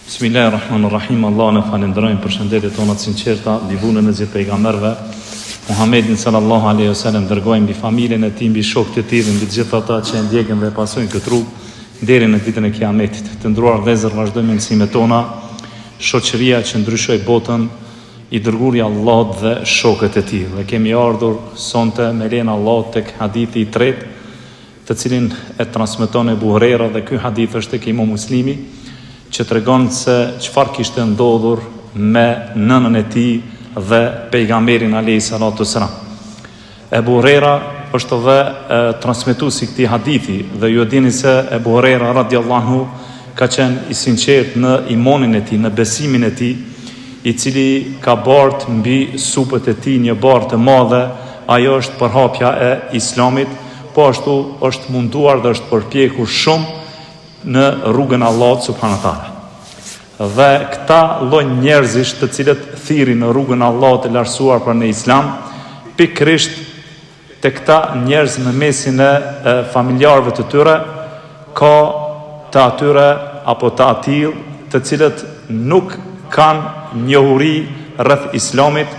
Bismillahirrahmanirrahim. Allah në falenderojmë për shëndetit tona të sinqerta, divunën e zot pejgamberëve, Muhammedin sallallahu alaihi wasallam, dërgojmë mbi familjen e tij, mbi shokët e tij, mbi të gjithë ata që e ndjekin dhe pasojnë këtë rrugë deri në ditën e Kiametit. Të nderuar vëllezër, vazhdojmë mësimet tona, shoqëria që ndryshoi botën, i dërguari Allahut dhe shokët e tij. Dhe kemi ardhur sonte me lejen e Allahut tek hadithi i tretë, të cilin e transmeton Ebu Hurajra, dhe ky hadith është tek Imam Muslimi, që tregon se çfarë kishte ndodhur me nënën e tij dhe pejgamberin alayhi salatu wasalam. Ebu Hurajra është dhe transmetuesi i këtij hadithi, dhe ju dini se Ebu Hurajra radhiyallahu anhu ka qenë i sinqert në imanin e tij, në besimin e tij, i cili ka bart mbi supët e tij një barë të madhe. Ajo është përhapja e Islamit, po ashtu është munduar dhe është përpjekur shumë në rrugën e Allahut subhanahu wa taala. Dhe këta lloj njerëzish të cilët thirrin në rrugën e Allahut të lartësuar për në Islam, pikërisht te këta njerëz në mesin e familjarëve të tyre, ka të atyre apo të atill të cilët nuk kanë njohuri rreth Islamit,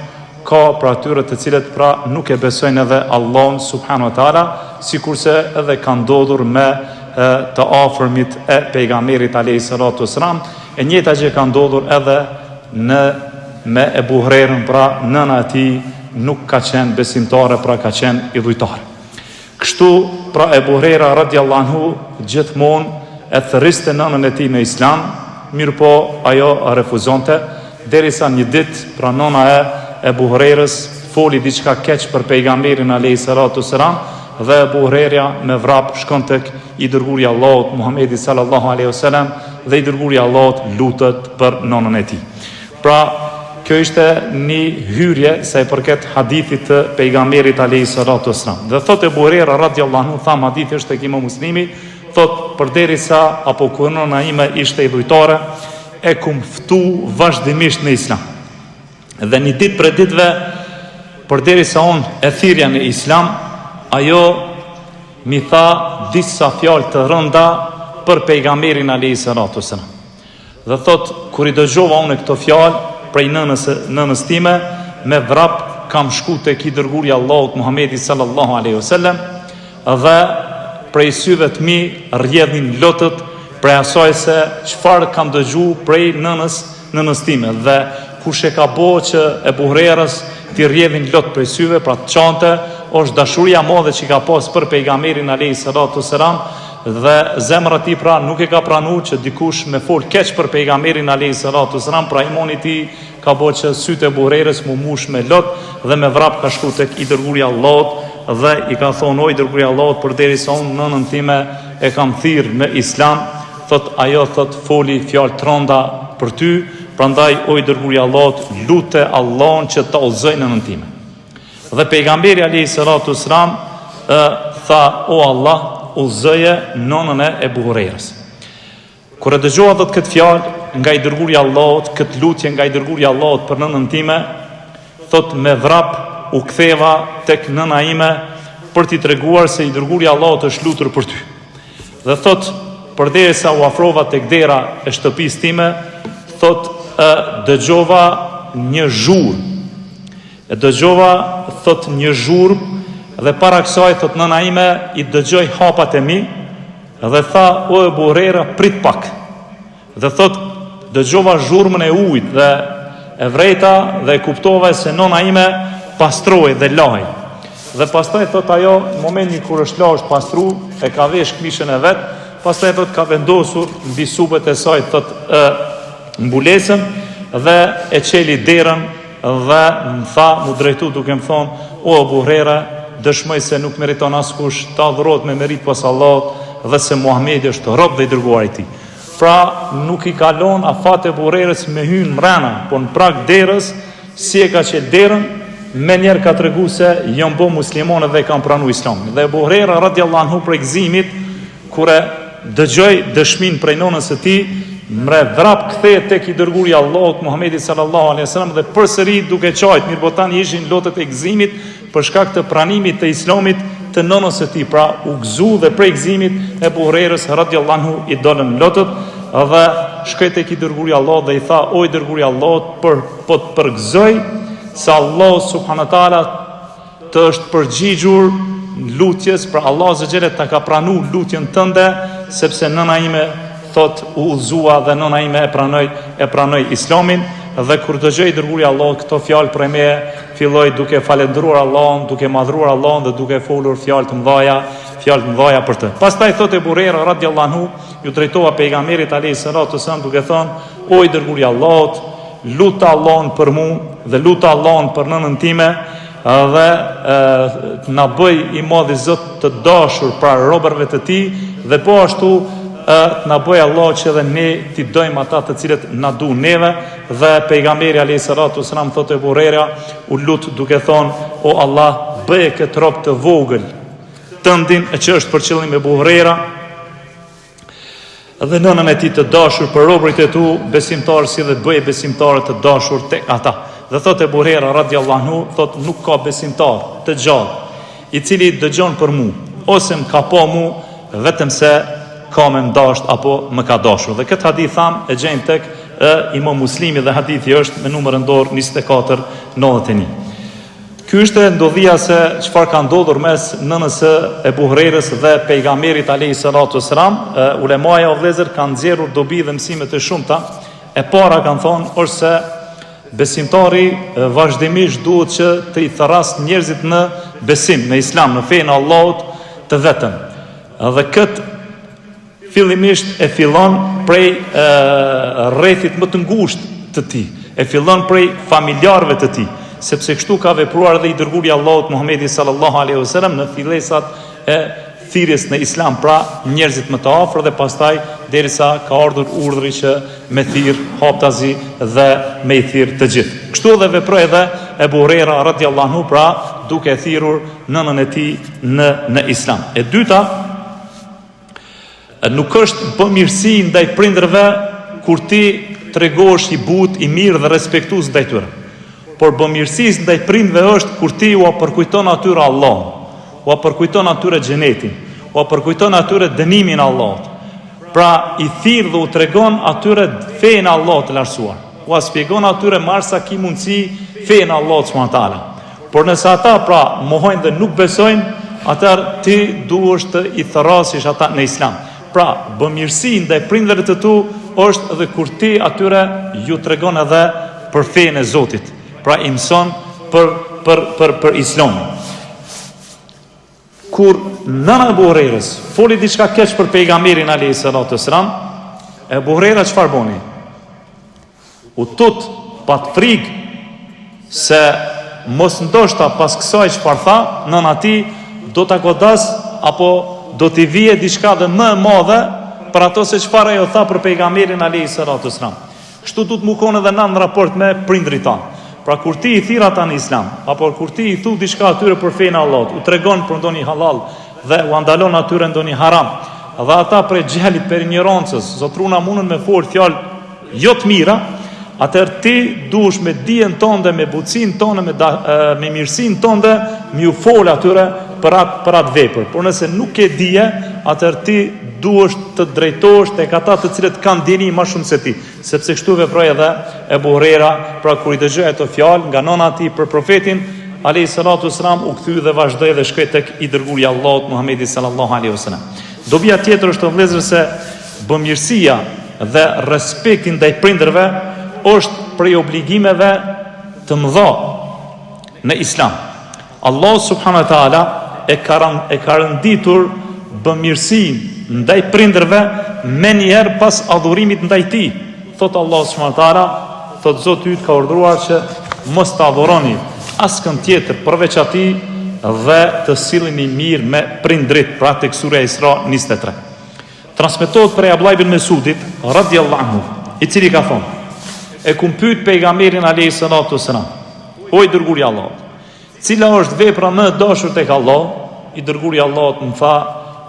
ka për atyre të cilët pra nuk e besojnë edhe Allahun subhanahu wa taala, sikurse edhe ka ndodhur me të afërmit e pejgamberit alayhi salatu wasalam, e njëjta që ka ndodhur edhe me Ebu Hurajrën, pra nëna e tij nuk ka qenë besimtare, pra ka qenë idhujtare. Kështu pra Ebu Hurajra radhiyallahu anhu gjithmonë e thërriste nënën e tij në Islam, mirëpo ajo refuzonte, derisa një ditë pra nëna e Ebu Hurajrës foli diçka keq për pejgamberin alayhi salatu wasalam, dhe Ebu Hurajra me vrap shkon tek i dërguari i Allahut Muhammedi sallallahu alaihi wasallam, dhe i dërguari i Allahut lutet për nënën e tij. Pra kjo ishte një hyrje sa i përket hadithit të pejgamberit alayhi salatu wasalam. Dhe thot Ebu Hurajra radhiyallahu anhu, tham hadithi është tek Imam Muslimi, thot përderisa apo kur nëna ime ishte idhujtare, e kum ftu vazhdimisht në Islam. Dhe një ditë për ditëve, përderisa unë e thirrja në Islam, ajo mi tha disa fjalë të rënda për pejgamberin alayhi salatu wasalam. Dhe thot, kur i dëgjova unë këto fjalë prej nënës time, me vrap kam shku tek i dërguari i Allahut Muhammedi sallallahu alaihi wasallam, dhe prej syve të mi rrjedhin lotët prej asaj se çfarë kam dëgjuar prej nënës time, dhe kush e ka bo që Ebu Hurajrës t'i rrjedhin lot prej syve, pra të çante, është dashuria madhe që ka pas për pejgamberin alayhi salatu wasalam, dhe zemra e tij pra nuk e ka pranuar që dikush me fol keq për pejgamberin alayhi salatu wasalam, pra imani i tij ka bo që sytë e Ebu Hurajrës mu mush me lot, dhe me vrap ka shku tek i dërguari i Allahut, dhe i ka thonë, o i dërguari i Allahut, përderisa unë nënën time e kam thirr në Islam, thot ajo thot foli fjalë të rënda për ty, prandaj o i dërguari i Allahut, lute Allahun që ta udhëzoj nënën time. Dhe pejgamberi alayhi salatu wasalam tha, o Allah, udhëzoje nënën e Ebu Hurajrës. Kur e dëgjova thot këtë fjalë nga i dërguari i Allahut, këtë lutje nga i dërguari i Allahut për nënën time, thot me vrap u ktheva tek nëna ime për t'i treguar se i dërguari i Allahut është lutur për ty. Dhe thot, përderisa u afrova tek dera e shtëpisë time, thot dëgjova një zhurmë. E dëgjova thot një zhurmë, dhe para kësaj thot nëna ime i dëgjoj hapat e mi, dhe tha, o Ebu Hurajra, prit pak. Dhe thot dëgjova zhurmën e ujit dhe e vrejta, dhe e kuptova se nëna ime pastroi dhe lahej. Dhe pastaj thot ajo, në momentin kur është lahur pastru, e ka vesh këmishën e vet, pastaj thot ka vendosur mbi supët e saj thot mbulesën, dhe e qeli derën, dhe më tha, mu drejtu duke më thonë, o Ebu Hurajra, dëshmoj se nuk meriton askush të adhurohet me merit pas Allahut, dhe se Muhamedi është rob dhe i dërguari i tij. Pra nuk i kalon afat Ebu Hurajrës me hyn mrena, por në prag derës, si e ka qenë derën, me njerë ka tregu se janë bo muslimane dhe kanë pranuar Islamin. Dhe Ebu Hurajra radhiyallahu anhu për gëzimit, kur e dëgjoi dëshmin prej nënës së tij, mre vrap kthehet tek i dërguari i Allahut Muhammedi sallallahu alaihi wasallam, dhe përsëri duke qajt, mirë tani ishin lotët e gëzimit për shkak të pranimit të Islamit të nënës së tij. Pra u gëzu dhe prej gëzimit Ebu Hurajrës radhiyallahu anhu i dolën lotët, dhe shkoi tek I dërguari Allah dhe I tha: "O I dërguari Allah, po të përgëzoj se Allah subhanahu wa taala të është përgjigjur lutjes, për Allah zëgjelet ta ka pranu lutjen tënde, sepse nëna ime thot u udhëzua dhe nëna ime e pranoj Islamin." Dhe kur dëgjoi dërguari Allah këto fjalë prej meje, filloi duke falendëruar Allahun, duke madhruar Allahun dhe duke folur fjalë të mëdha për të. Pastaj thotë Ebu Hurajra radhiyallahu anhu, ju drejtova pejgamberit alayhis salatu wasallam duke thënë: "O I dërguari Allahut, luta Allahun për mua dhe luta Allahun për nënën time dhe na bëj I madhi Zot të dashur pra robërve të Tij dhe po ashtu na bëj Allah që edhe ne t'i dojmë ata të cilët na du neve." Dhe pejgamberi alayhis salatu wasallam thotë Ebu Hurajra u lut duke thonë: "O Allah, bëje këtë rob të vogël tëndin e që është për qëllim Ebu Hurajra dhe nënën e Tij të dashur për robërit e tu besimtarë, si dhe bëje besimtarë të dashur tek ata." Dhe thotë Ebu Hurajra radhiyallahu anhu, thotë nuk ka besimtar të gjallë I cili dëgjon për mu ose më ka pa mu vetëm se ka me ndasht apo më ka dashur. Dhe këtë hadith e gjejmë tek Imam Muslimi dhe hadithi është me numër dorë 2491. Ky është ndodhia se çfarë ka ndodhur mes nënës së Ebu Hurajrës dhe pejgamberit alayhis salatu wassalam. Ulemaja o vëllezër kanë nxjerrur dobi dhe mësime të shumta. E para kanë thonë është se besimtari vazhdimisht duhet që të I tharras njerëzit në besim, në Islam, në fenë e Allahut të vetëm. Dhe këtë fillimisht e fillon prej rrethit më të ngushtë të tij, e fillon prej familjarëve të tij, sepse kështu ka vepruar edhe I dërguari I Allahut Muhamedi sallallahu alaihi wasallam në fillesat e thirrjes në Islam, pra njerëzit më të afër dhe pastaj derisa ka ardhur urdhri që me thirr haptazi dhe me I thirr të gjithë. Kështu edhe veproi edhe Ebu Hurajra radhiyallahu anhu, pra duke thirrur nënën e tij në Islam. E dyta, nuk është bëmirësi ndaj prindërve kur ti tregosh I but, I mirë dhe respektues ndaj tyre. Por bëmirësi ndaj prindërve është kur ti u përkujton atyre Allahun, u përkujton atyre xhenetin, u përkujton atyre dënimin e Allahut. Pra I thirr dhe u tregon atyre fenë e Allahut të lartësuar. U shpjegon atyre marsa ki mundësi fenë e Allahut subhanahu wa taala. Por nëse ata pra mohojnë dhe nuk besojnë, atëherë ti duhesh të I tharrasish ata në Islam. Pra, bëmirësi ndaj prindërve të tu është edhe kur ti atyre ju tregon edhe për fenë e Zotit. Pra, I mëson për Islamin. Kur nëna Ebu Hurajrës foli diçka keq për pejgamberin alayhis salatu wassalam, Ebu Hurajra çfarë boni? U tut pat frikë se mos ndoshta pas kësaj çfarë tha, nëna ti do ta godas apo do t'i vije diçka dhe më e madhe për ato se çfarë ajo tha për pejgamberin alayhis salatu wassalam. Kështu duhet më konë edhe në raport me prindrit tanë. Pra kur ti I thirr ata në Islam, apo kur ti I thu diçka atyre për fenë e Allahut, u tregon për ndonjë halal dhe u andalon atyre ndonjë haram, dhe ata prej xhelit, për ignorancës, zotruna mundën me fol fjalë jo të mira, atëherë ti duhesh me dijen tënde, me butësinë tënde, me mirësinë tënde, më u fol atyre për atë vepër. Por nëse nuk ke dije, atëherë ti duhesh të drejtohesh tek ata të cilët kanë dini më shumë se ti, sepse kështu veproi edhe Ebu Hurajra, pra kur I dëgjoi ato fjalë nga nëna e tij për profetin alayhis salatu wassalam, u kthy dhe vazhdoi dhe shkoi tek I dërguari I Allahut Muhamedi sallallahu alaihi wasallam. Dobia tjetër është vëllezër se bëmirësia dhe respekti ndaj prindërve është prej obligimeve të mëdha në Islam. Allah subhanahu wa taala e ka renditur bëmirësinë ndaj prindërve me njerë pas adhurimit ndaj ti. Thotë Allah subhanahu wa taala, thotë Zoti yt ka urdhëruar që mos të adhuroni askën tjetër përveç atij dhe të silleni mirë me prindrit, pra tek sura Isra 23. Transmetohet prej Abdullah ibn Mesudit radhiyallahu anhu, I cili ka thonë: e kum pyet pejgamberin alayhis salatu wassalam, o I dërguari I Allahut, cila është vepra më e dashur tek Allah? I dërguari I Allahut më tha: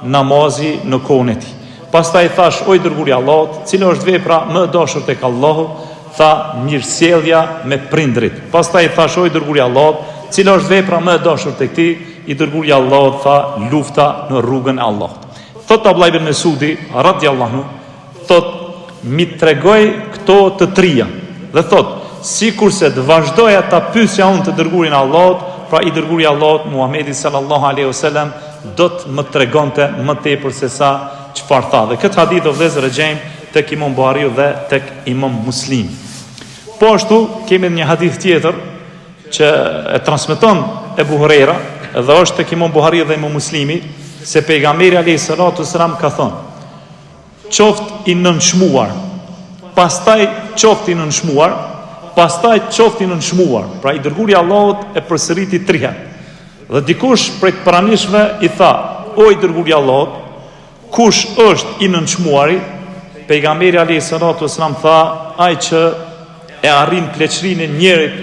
namazi në kohën e tij. Pastaj thash: o I dërguari I Allahut, cila është vepra më e dashur tek Allahu? Tha: mirësjellja me prindrit. Pastaj thash: o I dërguari I Allahut, cila është vepra më e dashur tek ti? I dërguari I Allahut tha: lufta në rrugën e Allahut. Thot Abdullah ibn Mesudi radhiyallahu anhu, thot mi tregoj këto të trija. Dhe thot, sikurse të vazhdoja ta pyesja unë të dërgurin Allahut, pra i dërguri Allahut Muhamedi sallallahu alaihi wasallam do të më tregonte më tepër se sa çfarë tha. Dhe këtë hadith o vëllezër e gjejmë tek Imam Buhariu dhe tek Imam Muslimi. Po ashtu kemi një hadith tjetër që e transmeton Ebu Hurajra dhe është tek Imam Buhariu dhe Imam Muslimi se pejgamberi alayhi salatu wasalam ka thënë: qoftë i nënshmuar, pastaj qoftë i nënshmuar, pastaj qoftë i nënshmuar. Pra i dërguri Allahut e përsëriti 3 herë. Dhe dikush prej të pranishme i tha: o i dërguri Allahut, kush është i nënshmuari? Pejgamberi alayhi salatu wasalam tha: ai që e arrin pleqërinë e njerit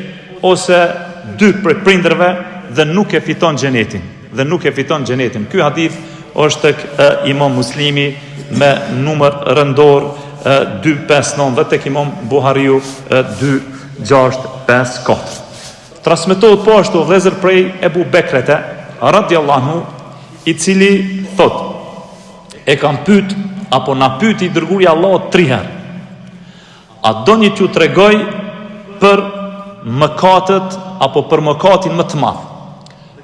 ose 2 prej prindërve dhe nuk e fiton xhenetin. Ky hadith është tek Imam Muslimi me numër rëndor 259 dhe tek Imam Buhariu 2654. Transmetohet po ashtu vëllezër prej Ebu Bekrete radhiyallahu anhu, i cili thot: e kam pyet apo na pyeti i dërguri Allahut 3 herë: a doni t'ju tregoj për mëkatet apo për mëkatin më të madh?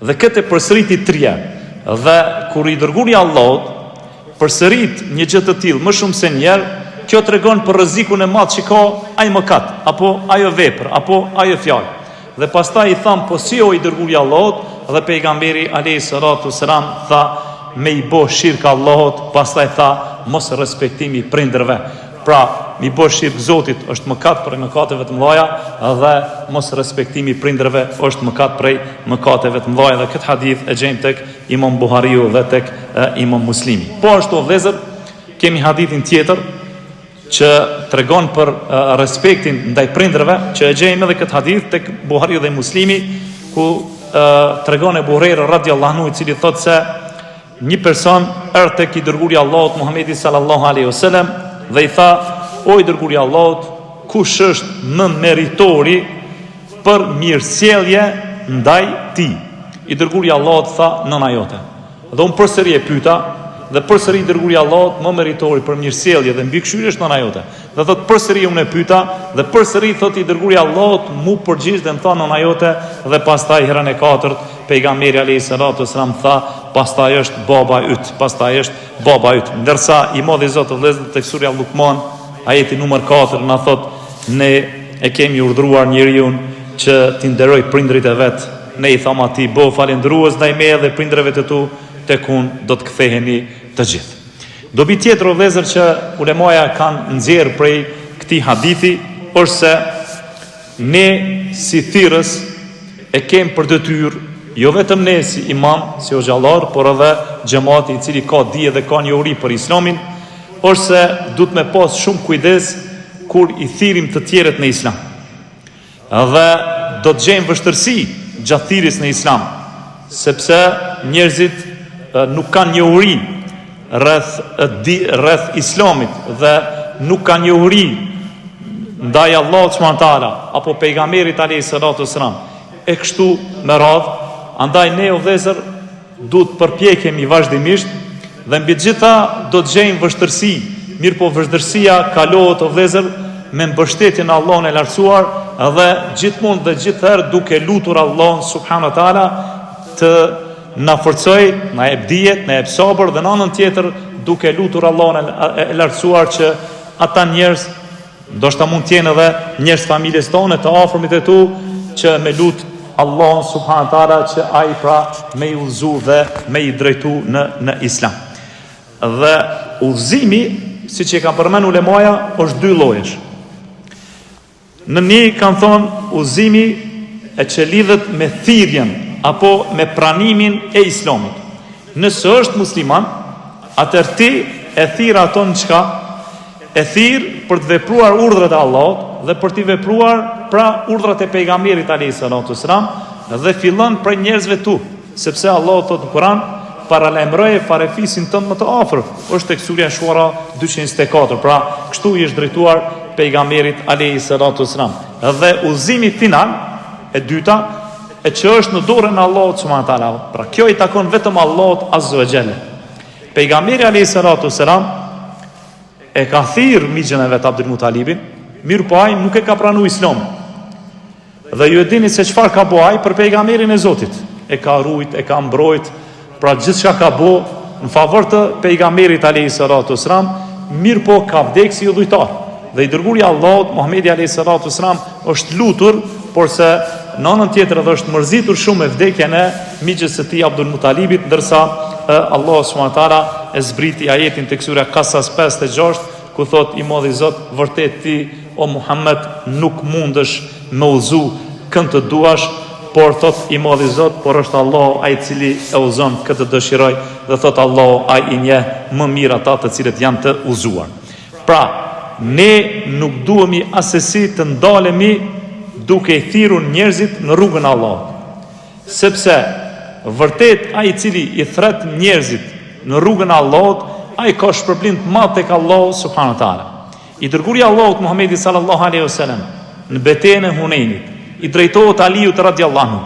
Dhe këtë përsëriti 3 herë. Dhe kur i dërguri Allahut përsërit një gjë të tillë më shumë se një herë, kjo tregon për rrezikun e madh që ka ai mëkat, apo ajo vepër, apo ajo fjalë. Dhe pastaj i tham: po si o i dërguri Allahut? Dhe pejgamberi alayhi salatu wasalam tha: me i bo shirk Allahut, pastaj tha: mos respektimi i prindërve. Pra, mi bo shirk Zotit është mëkat prej mëkateve të mëdha dhe mos respektimi i prindërve është mëkat prej mëkateve të mëdha. Dhe këtë hadith e gjejmë tek Imam Buhariu dhe tek Imam Muslimi. Po ashtu vëllezër, kemi hadithin tjetër që tregon për respektin ndaj prindërve, që e gjejmë edhe këtë hadith tek Buhariu dhe Muslimi, ku tregon Ebu Hurajra radhiyallahu anhu, i cili thotë se një person erdhi tek i dërguri Allahut Muhamedi sallallahu alaihi wasallam dhe i tha: o i dërguri Allahut, kush është më meritori për mirësjellje ndaj ti? I dërguri Allahut tha: nëna jote. Dhe unë përsëri e pyeta, dhe përsëri i dërguri Allahut: më meritori për mirësjellje dhe mbikëqyrje është nëna jote. Dhe thot përsëri unë e pyeta, dhe përsëri thot i dërguri Allahut mu përgjigj dhe më tha: nëna jote. Dhe pastaj herën e 4 pejgamberi alayhi salatu wasalam tha: pastaj është baba yt. Ndërsa i modhi Zotë vëllezër tek surja Luqman, ajeti numër 4 na thot: ne e kemi urdhëruar njeriu që t'i nderoj prindrit e vet. Ne i tham atij: bo falendrues ndaj meje dhe prindreve të tu, tek unë do të ktheheni të gjithë. Dobi tjetër o vëllezër që ulemaja kanë nxjerr prej këtij hadithi është se ne si thirrës e kemi për detyrë, jo vetëm ne si imam, si xhallar, por edhe xhamati i cili ka dije dhe ka njohuri për Islamin, është se duhet me pas shumë kujdes kur i thirrim të tjerët në Islam. Dhe do të gjejmë vështirësi gjatë thirrjes në Islam, sepse njerëzit nuk kanë njohuri rreth Islamit dhe nuk kanë njohuri ndaj Allahut subhanahu taala apo pejgamberit alayhi salatu wasalam. E kështu me radhë, andaj ne o vëllezër duhet përpjekemi vazhdimisht dhe mbi gjitha do të gjejmë vështirësi. Mirë po vështirësia kalohet o vëllezër me mbështetjen e Allahut e lartësuar dhe gjithmonë dhe gjithherë duke lutur Allahun subhanahu taala të na forcoj, na jep dijet, na jep sabër, dhe në anën tjetër duke lutur Allahun e lartësuar që ata njerëz, ndoshta mund të jenë edhe njerëz familjes tonë të afërmit e tu, që me lut Allahun subhanahu taala që ai pra me i udhëzu dhe me i drejtu në Islam. Dhe udhëzimi, siç e kanë përmendur ulemaja, është 2 llojesh. Në një kanë thonë udhëzimi e që lidhet me thirrjen apo me pranimin e Islamit. Nëse është musliman, atëherë ti e thirr ato në çka? E thirr për të vepruar urdhrat e Allahut dhe për të vepruar pra urdhrat e pejgamberit alayhi salatu wasalam, dhe fillon prej njerëzve tu, sepse Allahu thot në Kur'an: paralajmëroje farefisin tënd më të afër. Është tek surja Shura 224. Pra kështu i është drejtuar pejgamberit alayhi salatu wasalam. Dhe udhëzimi final e dyta e që është në dorën e Allahut subhanahu taala. Pra kjo i takon vetëm Allahut azza wa jalla. Pejgamberi alayhi salatu wasalam e ka thirr migjën e vet Abdul Mutalibin, mirë po ai nuk e ka pranuar Islam. Dhe ju e dini se çfarë ka bëu ai për pejgamberin e Zotit. E ka rujt, e ka mbrojt, pra gjithçka ka bëu në favor të pejgamberit alayhi salatu wasalam, mirë po ka vdekë si udhëtar. Dhe i dërguari i Allahut Muhamedi alayhi salatu wasalam është lutur, por se në anën tjetër edhe është mërzitur shumë me vdekjen e migjës së tij Abdul Mutalibit, ndërsa Allahu subhanahu wa taala e zbriti ajetin tek sura Qasas 56, ku thot i modhi Zot, vërtet ti o Muhammed nuk mundesh me udhëzu kënd të duash, por thot i modhi Zot, por është Allahu ai i cili e udhëzon këtë dëshiroj, dhe thot Allahu ai i njeh më mirë ata të cilët janë të udhëzuar. Pra, ne nuk duhemi asesi të ndalemi duke i thirrur njerëzit në rrugën e Allahut. Sepse vërtet ai i cili i thret njerëzit në rrugën e Allahut, ai ka shpërblim të madh tek Allahu subhanahu wa taala. I dërguari i Allahut Muhamedi sallallahu alaihi wasallam në betejën e Hunenit i drejtohet Aliut radhiyallahu anhu.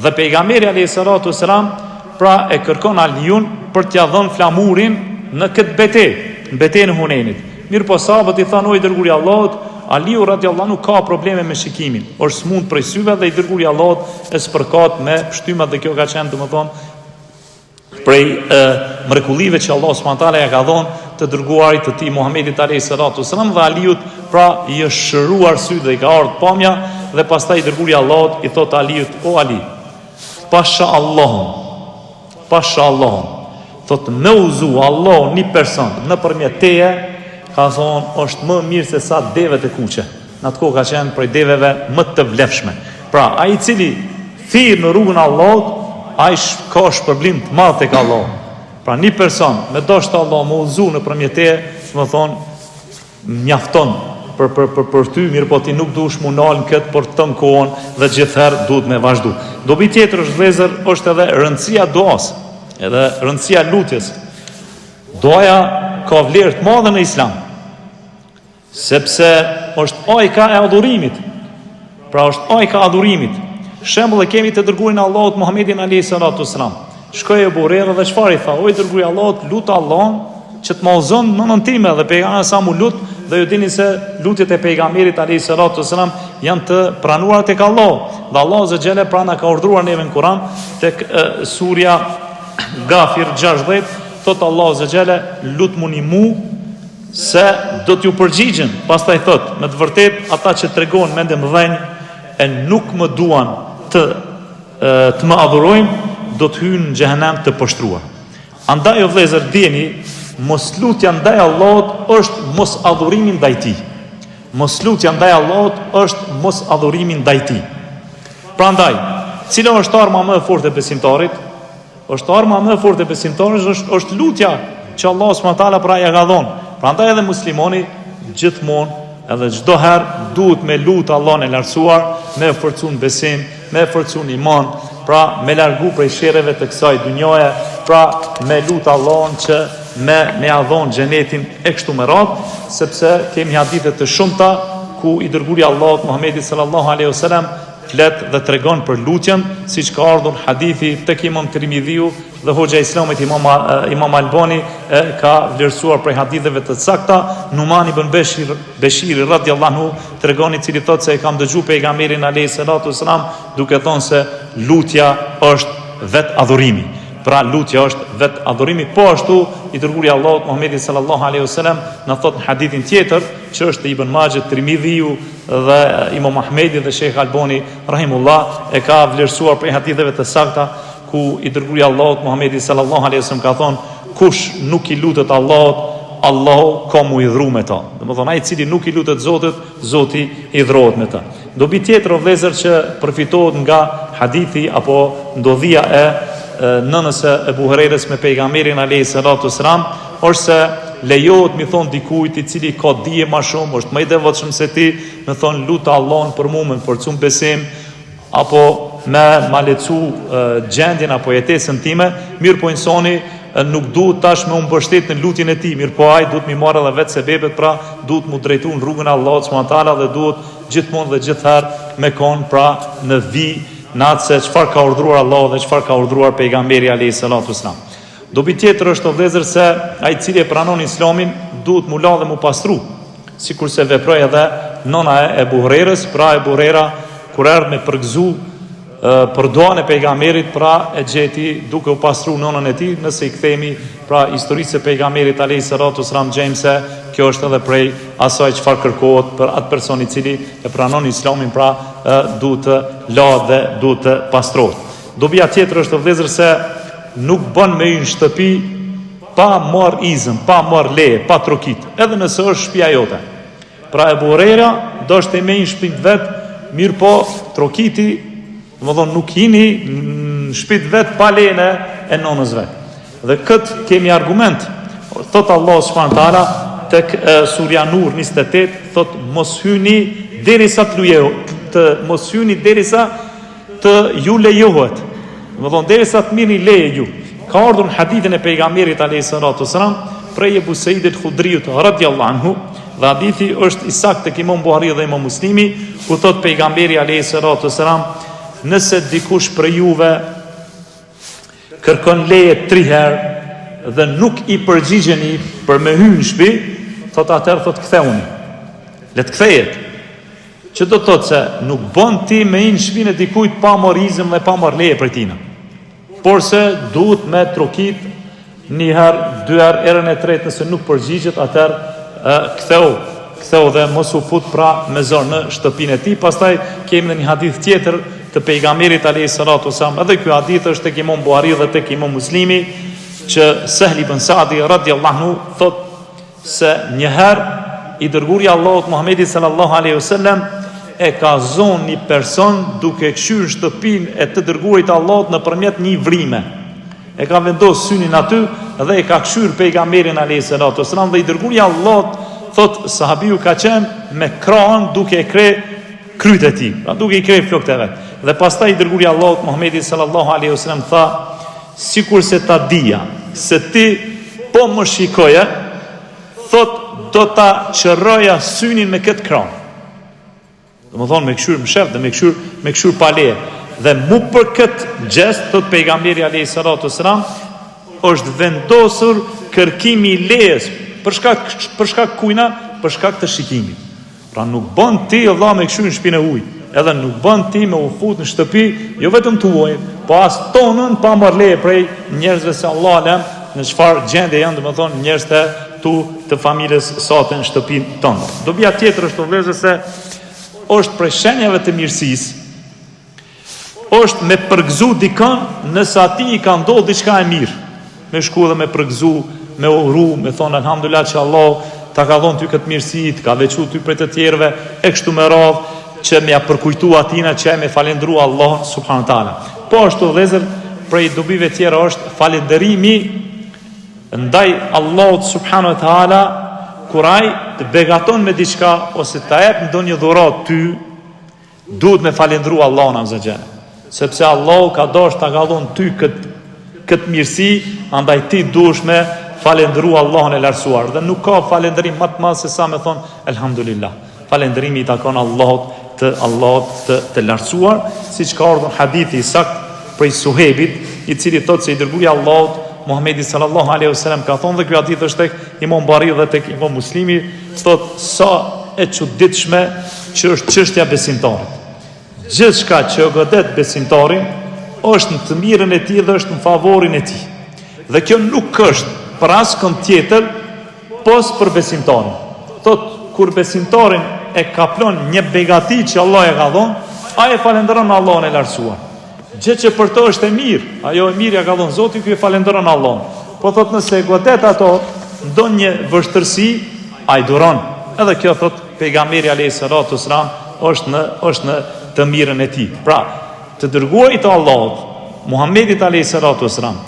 Dhe pejgamberi alayhi salatu wasalam pra e kërkon Aliun për t'ia dhënë flamurin në këtë betejë, në betejën e Hunenit. Mirë po sahabët i thanë, o i dërguari i Allahut, Aliu radhiyallahu anhu ka probleme me shikimin, është smund prej syve dhe i dërguari i Allahut e spërkat me shtyma, dhe kjo ka qenë domethënë prej mrekullive që Allah subhanahu wa taala ja ka dhënë të dërguarit të tij Muhamedit alayhi salatu wasallam, dhe Aliut pra i është shëruar sy dhe i ka ardhur pamja, dhe pastaj i dërguari i Allahut i thot Aliut, o Ali, pasha Allahun, thot me uzu Allah një person nëpërmjet teje, ka thonë është më mirë se sa devet e kuqe. Në atë kohë ka qenë prej deveve më të vlefshme. Pra, ai i cili thirr në rrugën e Allahut, ai ka shpërblim të madh tek Allahu. Pra, një person me dashur Allah më udhëzu nëpërmjet teje, më thonë mjafton për ty, mirë po ti nuk duhesh mu nal këtë për të kohën dhe gjithherë duhet me vazhdu. Dobi tjetër është vëllezër, është edhe rëndësia duas, edhe rëndësia lutjes. Duaja ka vlerë të madhe në Islam, sepse është ajka e adhurimit. Pra është ajka e adhurimit. Shembull e kemi të dërguarin e Allahut Muhammedin alayhi salatu wasalam. Shkoi Abu Huraira dhe çfarë i tha? O i dërguari i Allahut, lut Allahun që të më udhëzon nënën time, dhe pejgamberi sa mu lut, dhe ju dini se lutjet e pejgamberit alayhi salatu wasalam janë të pranuara tek Allahu. Dhe Allahu azza xhela prana ka urdhëruar neve në Kur'an tek surja Ghafir 60, thot Allahu azza xhela, lutmuni mu se do t'ju përgjigjen. Pastaj thot, me të vërtet ata që tregojnë mendje mëdhenj e nuk më duan të më adhurojnë, do të hyjnë në xhehenem të poshtruar. Andaj o vëllezër, dini, mos lutja ndaj Allahut është mos adhurimi ndaj tij. Mos lutja ndaj Allahut është mos adhurimi ndaj tij. Prandaj, cila është arma më e fortë e besimtarit? Është arma më e fortë e besimtarit është lutja që Allahu subhanahu wa taala pra ja ka dhënë. Prandaj edhe muslimani gjithmonë edhe çdo herë duhet me lutë Allahun e lartësuar, me forcun besim, me forcun iman, pra me largu prej sherreve të kësaj dynjaje, pra me lutë Allahun që me ia dhon xhenetin e kështu me radhë, sepse kemi hadithe të shumta ku i dërguari Allahut Muhamedi sallallahu alaihi wasallam flet dhe tregon për lutjen, siç ka ardhur hadithi tek Imam Tirmidhiu dhe Hoxha e Islamit Imam Albani ka vlerësuar prej haditheve të sakta. Numan ibn Beshir radhiyallahu anhu tregon, i cili thotë se e kam dëgjuar pejgamberin alayhi salatu wasalam duke thonë se lutja është vet adhurimi. Pra lutja është vet adhurimi, po ashtu i dërguari Allahut Muhamedi sallallahu alaihi wasallam na thot në hadithin tjetër që është Ibn Majah, Tirmidhiu dhe Imam Ahmedi dhe Sheikh Albani rahimullah e ka vlerësuar për haditheve të sakta ku i dërguari Allahut Muhamedi sallallahu alaihi wasallam ka thonë, kush nuk i lutet Allahut, Allahu ka mu i dhru me ta. Domethënë ai i cili nuk i lutet Zotit, Zoti i dhrohet me ta. Dobi tjetër o vëllezër që përfitohet nga hadithi apo ndodhia e nënës e Abu Hurajres me pejgamberin alayhi salatu wasalam, është se lejohet mi thon dikujt i cili ka dije më shumë, është më i devotshëm se ti, më thon lut Allahun për mua, më forcum besim, apo me malecu gjendjen apo jetesën time, mirë po insani nuk duhet tash me mbështet në lutjen e tij, mirë po ai duhet mi marrë edhe vetë sebebet, pra duhet mu drejtu në rrugën e Allahut subhanahu wa taala dhe duhet gjithmonë dhe gjithherë me kon pra në në atë se çfarë ka urdhëruar Allahu dhe çfarë ka urdhëruar pejgamberi alayhi salatu wasalam. Dobi tjetër është o vëllezër se ai i cili e pranon Islamin duhet mu la dhe mu pastru, sikur se veproi edhe nona e Ebu Hurerës. Pra Ebu Hurera kur erdhi me përgëzu për duan e pejgamberit, pra e gjeti duke u pastru nonën e tij. Nëse i kthemi pra historisë e pejgamberit alayhis salatu wassalam, gjejmë se kjo është edhe prej asaj çfarë kërkohet për atë person i cili e pranon Islamin, pra duhet të lahet dhe duhet të pastrohet. Dobia tjetër është vëllezër se nuk bën me hyrë në shtëpi pa marr izën, pa marr leje, pa trokit, edhe nëse është shtëpia jote. Pra Ebu Hurera doshte me një shtëpi vet, mirë po trokiti, domethënë nuk hini në shtëpi vet pa lejen e nonës vet. Dhe kët kemi argument. Thot Allah subhanahu taala tek Surja Nur 28, thot mos hyni derisa mos hyni derisa të ju lejohet. Domethënë derisa të mirni leje ju. Ka ardhur në hadithin e pejgamberit alayhis salatu wassalam prej Ebu Said al-Khudriut radhiyallahu anhu, dhe hadithi është i saktë tek Imam Buhari dhe Imam Muslimi, ku thot pejgamberi alayhis salatu wassalam, nëse dikush për juve kërkon leje 3 herë dhe nuk i përgjigjeni për me hyrë në shtëpi, thot atëherë thot ktheuni. Le të kthehet. Që do të thotë se nuk bën ti me në shtëpinë e dikujt pa marrë izën dhe pa marrë leje prej tij. Por se duhet me trokit 1 herë, 2 herë, herën e tretë nëse nuk përgjigjet, atëherë ktheu dhe mos u fut pra me zor në shtëpinë e tij. Pastaj kemi edhe një hadith tjetër të pejgamberit alayhis salatu wasallam, edhe ky hadith është tek Imam Buhari dhe tek Imam Muslimi, që Sahl ibn Sa'di radhiyallahu anhu thot se një herë i dërguari i Allahut Muhamedi sallallahu alaihi wasallam e ka zonë një person duke kthyer shtëpinë e të dërguarit të Allahut nëpërmjet një vrime. E ka vendosur synin aty dhe e ka kthyer pejgamberin alayhis salatu wasallam, dhe i dërguari i Allahut thot sahabiu ka qenë me krahun duke e kryt e tij, pra duke i kryer flokët e vet. Dhe pastaj i dërguari i Allahut Muhamedi sallallahu alaihi wasallam tha, sikur se ta dija se ti po më shikoje, thot do ta qërroja synin me këtë krah. Domethënë me këshyr më shef dhe me këshyr pa leje. Dhe mu për këtë gjest, thot pejgamberi alayhis salatu wassalam, është vendosur kërkimi i lejes për shkak kujna, për shkak të shikimit. Pra nuk bën ti vëlla me këshyr në shtëpinë e huaj, edhe nuk bën ti me u fut në shtëpi, jo vetëm tuaj, po as tonën pa marrë leje prej njerëzve, se Allah alem në çfarë gjendje janë, domethënë njerëz të familjes sate në shtëpinë tonë. Dobia tjetër është vëllezër se është prej shenjave të mirësisë, është me përgëzu dikën nëse atij i ka ndodhur diçka e mirë, me shku dhe me përgëzu, me uru, me thonë alhamdulillah që Allah ta ka dhënë ty këtë mirësi, ka veçuar ty prej të tjerëve, e kështu me radhë, që me ja përkujtu atina që e me falendru Allah subhanahu taala. Po ashtu vëllezër, prej dobive tjera është falenderimi ndaj Allahut subhanahu taala, kur ai të begaton me diçka ose ta jep ndonjë dhuratë ty, duhet me falendru Allahun azza xal. Sepse Allahu ka dashur ta ka dhënë ty këtë mirësi, andaj ti duhesh me falendru Allahun e lartësuar. Dhe nuk ka falendrim më të madh se sa me thon elhamdulillah. Falendrimi i takon Allahut të lartësuar, siç ka ardhur hadithi i saktë prej Suhebit, i cili thotë se i dërguari i Allahut Muhamedi sallallahu alaihi wasallam ka thonë, dhe ky hadith është tek Imam Buhari dhe tek Imam Muslimi, thotë sa e çuditshme që është çështja besimtarit. Gjithçka që godet besimtarin është në të mirën e tij dhe është në favorin e tij. Dhe kjo nuk është për askën tjetër pos për besimtarin. Thotë kur besimtarin e kaplon një begati që Allah e ka dhënë, ai e falendron Allahun e lartësuar. Gjë që për to është e mirë, ajo e mirë ja ka dhënë Zoti, ky e falendron Allahun. Po thot nëse e godet ato ndonjë vështirësi, ai duron. Edhe kjo thot pejgamberi alayhis salatu wassalam është në të mirën e tij. Pra, të dërguarit të Allahut, Muhamedit alayhis salatu wassalam,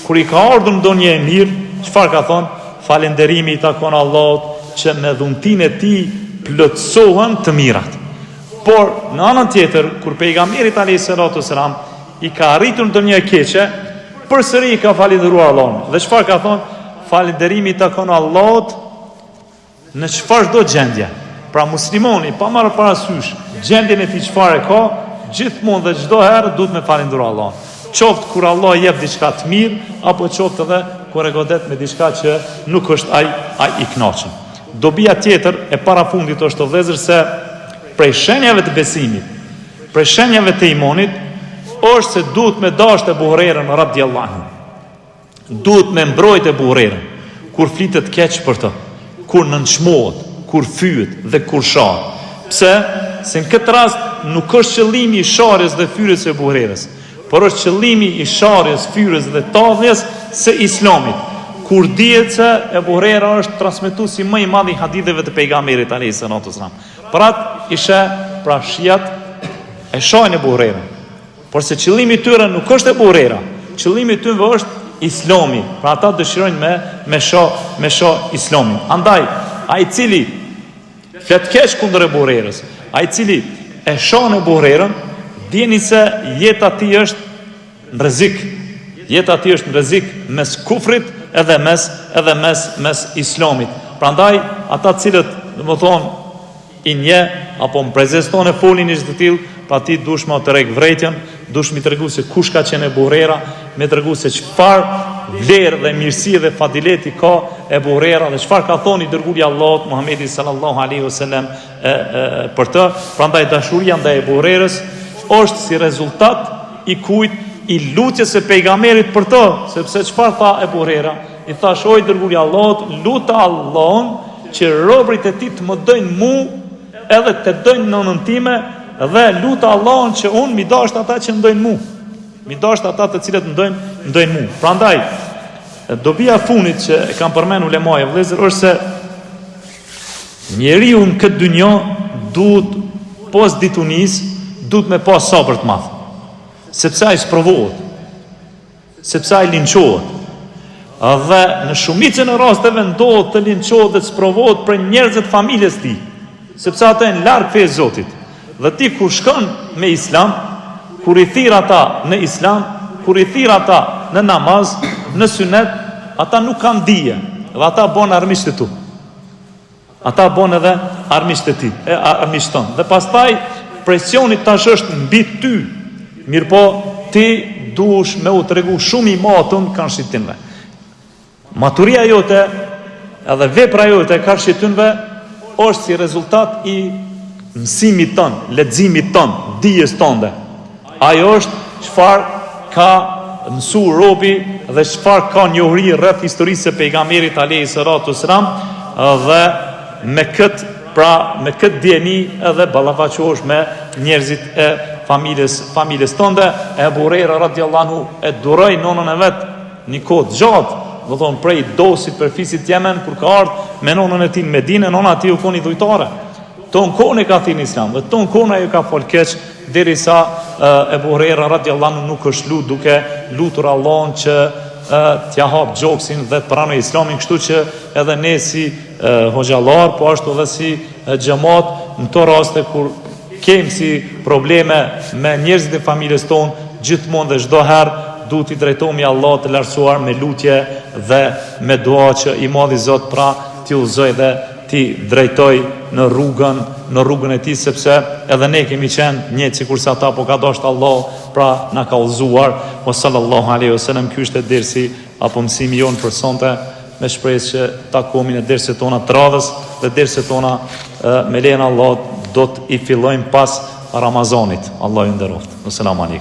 kur i ka ardhur ndonjë e mirë, çfarë ka thonë? Falënderimi i takon Allahut që me dhuntinë e tij plotësohen të mirat. Por në anën tjetër, kur pejgamberi alayhis salatu wassalam i ka arritur ndonjë e keqe, përsëri i ka falendëruar Allahun. Dhe çfarë ka thonë? Falënderimi i takon Allahut në çfarëdo gjendje. Pra muslimoni pa marrë parasysh gjendjen e tij çfarë ka, gjithmonë dhe çdo herë duhet me falendëruar Allahun. Qoftë kur Allah jep diçka të mirë, apo qoftë edhe kur e godet me diçka që nuk është ai i kënaqur. Dobia tjetër e parafundit është të vëllezër se prej shenjave të besimit, prej shenjave të imanit është se duhet me dashur Ebu Hurerën radhiyallahu anhu. Duhet me mbrojtë Ebu Hurerën kur flitet keq për të, kur nënçmohet, kur fyet dhe kur shahet. Pse? Se në këtë rast nuk është qëllimi i sharjes dhe fyrjes së Ebu Hurerës, por është qëllimi i sharjes, fyrjes dhe tavjes së Islamit. Kur dihet se Ebu Hurera është transmetuesi më i madh i haditheve të pejgamberit alayhis salam. Për atë ishe pra shijat e shohin Ebu Hurerën. Por se qëllimi i tyre nuk është Ebu Hurera, qëllimi i tyre është Islami. Pra ata dëshirojnë me shoh Islamin. Andaj, ai i cili flet keq kundër Ebu Hurerës, ai i cili e shoh Ebu Hurerën, dini se jeta e tij është në rrezik. Jeta e tij është në rrezik mes kufrit edhe mes Islamit. Prandaj ata cilët, domethënë, i nje apo në prezencë tonë folin ishte të tillë, pra ti dush më të rrek vrejtjen, dush mi tregu se kush ka qenë Ebu Hurera, me tregu se çfarë vlerë dhe mirësi dhe fadileti ka Ebu Hurera dhe çfarë ka thonë i dërguari Allahut Muhamedi sallallahu alaihi wasallam për të. Prandaj dashuria ndaj Ebu Hurerës është si rezultat i kujt i lutjes së pejgamberit për të, sepse çfarë tha Ebu Hurera? I thash o i dërguari Allahut, luta Allahun që robërit e tij të më dojnë mua edhe të dojnë nënën time, dhe luta Allahun që unë mi dasht ata që ndojnë mua. Mi dasht ata të cilët ndojnë mua. Prandaj, dobia funit që e kam përmend ulemaja vëllezër është se njeriu në këtë dynjë duhet pas ditunis, duhet me pas sabër të madh. Sepse ai sprovohet. Sepse ai linçohet. Dhe në shumicën e rasteve ndodhet të linçohet dhe të sprovohet për njerëzit familjes tij, sepse ata janë larg fesë Zotit. Dhe ti kur shkon me Islam, kur i thirr ata në Islam, kur i thirr ata në namaz, në sunet, ata nuk kanë dije, dhe ata bën armiqtë tu. Ata bën edhe armiqtë ti, armiqtë ton. Dhe pastaj presioni tash është mbi ty. Mirpo ti duhesh me u tregu shumë i matun kanë shitimve. Maturia jote edhe vepra jote ka shitynve është si rezultat i mësimit ton, leximit ton, dijes tonde. Ajo është çfarë ka mësuar robi dhe çfarë ka njohuri rreth historisë së pejgamberit alayhis salam, dhe me këtë dieni edhe ballafaqohesh me njerëzit e familjes tonde. Ebu Hurera radhiyallahu anhu e duroi nonën e vet një kohë gjatë, do thonë prej Dosit për fisit Yemen, kur ka ardhur me nonën e tij në Medinë, nona ati u koni dhujtare. Ton kohën e ka thënë Islam, dhe ton kohën ajo ka fol keq, derisa Ebu Hurera radhiyallahu anhu nuk është duke lutur Allahun që t'ja hap gjoksin dhe të pranoj Islamin, kështu që edhe ne si hoxhallar, po ashtu edhe si xhamat, në to raste kur kemi si probleme me njerëzit e familjes tonë, gjithmonë dhe çdo herë duhet i drejtohemi Allahut të lartësuar me lutje dhe me dua që i madhi Zot pra t'i udhëzoj dhe t'i drejtoj në rrugën e tij, sepse edhe ne kemi qenë një sikurse ata, po ka dashur Allah pra na ka udhëzuar. O sallallahu alaihi wasallam, ky është dersi apo mësimi jon për sonte, me shpresë që takomin e dersit tona të radhës dhe dersit tona me lejen e Allahut do të i fillojmë pas Ramazanit. Allah ju nderoft. Asalamu alaikum.